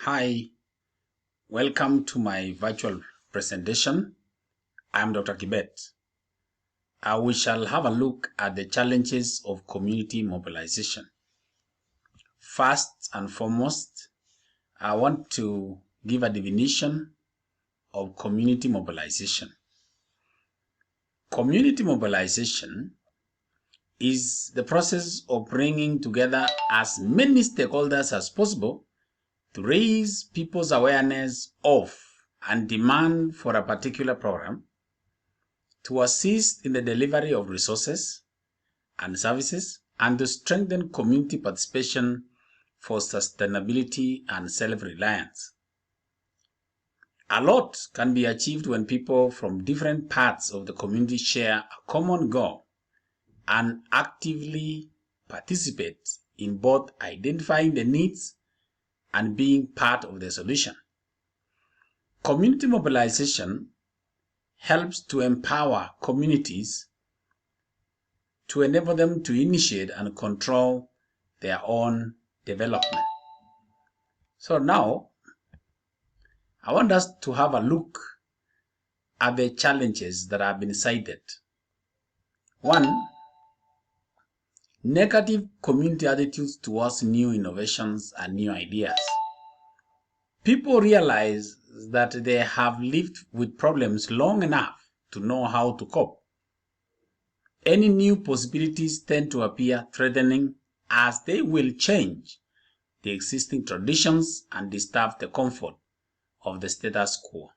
Hi, welcome to my virtual presentation. I'm Dr. Kibet. We shall have a look at the challenges of community mobilization. First and foremost, I want to give a definition of community mobilization. Community mobilization is the process of bringing together as many stakeholders as possible to raise people's awareness of and demand for a particular program, to assist in the delivery of resources and services, and to strengthen community participation for sustainability and self-reliance. A lot can be achieved when people from different parts of the community share a common goal and actively participate in both identifying the needs and being part of the solution. Community mobilization helps to empower communities to enable them to initiate and control their own development. So now, I want us to have a look at the challenges that have been cited. One, negative community attitudes towards new innovations and new ideas. People realize that they have lived with problems long enough to know how to cope. Any new possibilities tend to appear threatening as they will change the existing traditions and disturb the comfort of the status quo.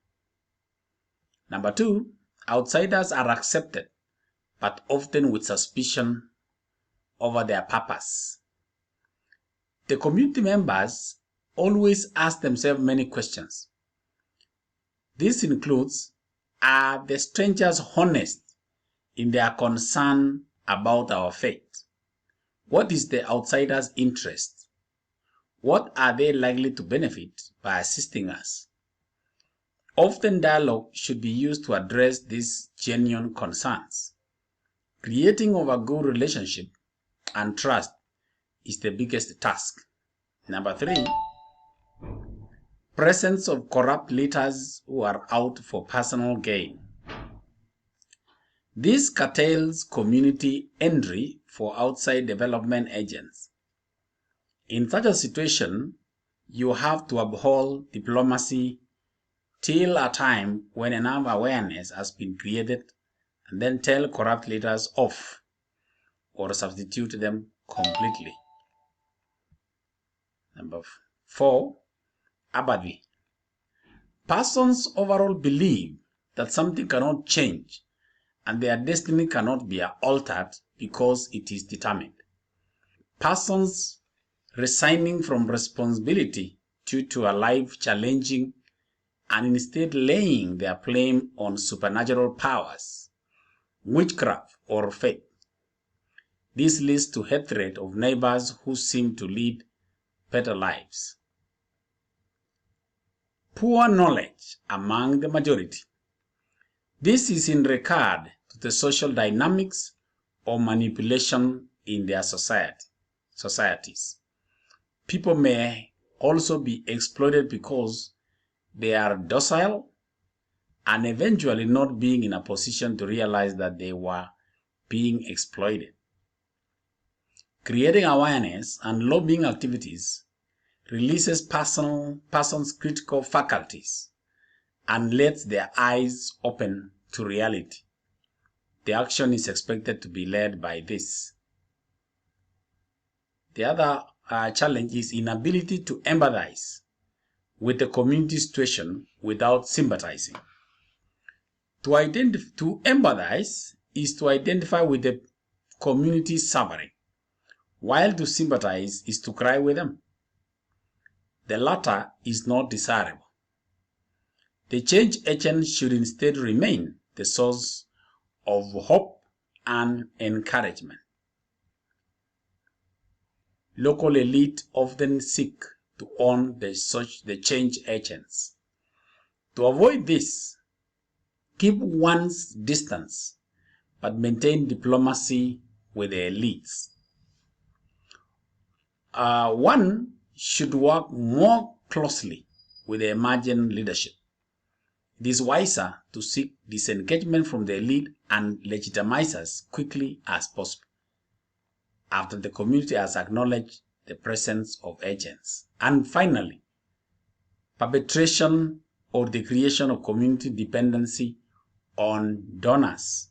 Number two, outsiders are accepted, but often with suspicion over their purpose. The community members always ask themselves many questions. This includes, are the strangers honest in their concern about our fate? What is the outsider's interest? What are they likely to benefit by assisting us? Often dialogue should be used to address these genuine concerns. Creating of a good relationship and trust is the biggest task. Number three, presence of corrupt leaders who are out for personal gain. This curtails community entry for outside development agents. In such a situation, you have to uphold diplomacy till a time when enough awareness has been created, and then tell corrupt leaders off or substitute them completely. Number four, apathy. Persons overall believe that something cannot change and their destiny cannot be altered because it is determined. Persons resigning from responsibility due to a life challenging and instead laying their claim on supernatural powers, witchcraft, or faith. This leads to hatred of neighbors who seem to lead better lives. Poor knowledge among the majority. This is in regard to the social dynamics or manipulation in their societies. People may also be exploited because they are docile and eventually not being in a position to realize that they were being exploited. Creating awareness and lobbying activities releases person's critical faculties and lets their eyes open to reality. The action is expected to be led by this. The other challenge is inability to empathize with the community situation without sympathizing. To empathize is to identify with the community's suffering, while to sympathize is to cry with them. The latter is not desirable. The change agent should instead remain the source of hope and encouragement. Local elite often seek to own the change agents. To avoid this, keep one's distance, but maintain diplomacy with the elites. One should work more closely with the emerging leadership. It is wiser to seek disengagement from the elite and legitimize as quickly as possible after the community has acknowledged the presence of agents. And finally, perpetration or the creation of community dependency on donors.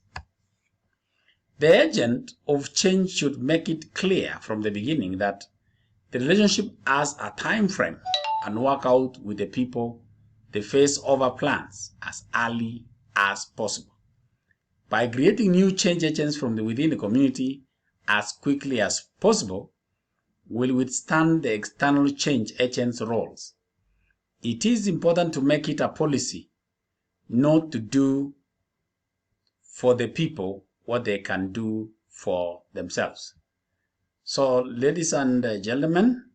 The agent of change should make it clear from the beginning that the relationship has a time frame and work out with the people the phase-over plans as early as possible. By creating new change agents from within the community as quickly as possible, will withstand the external change agents' roles. It is important to make it a policy not to do for the people what they can do for themselves. So, ladies and gentlemen,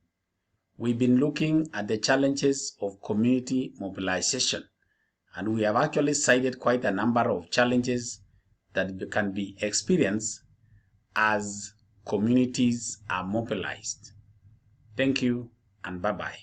we've been looking at the challenges of community mobilization, and we have actually cited quite a number of challenges that can be experienced as communities are mobilized. Thank you and bye-bye.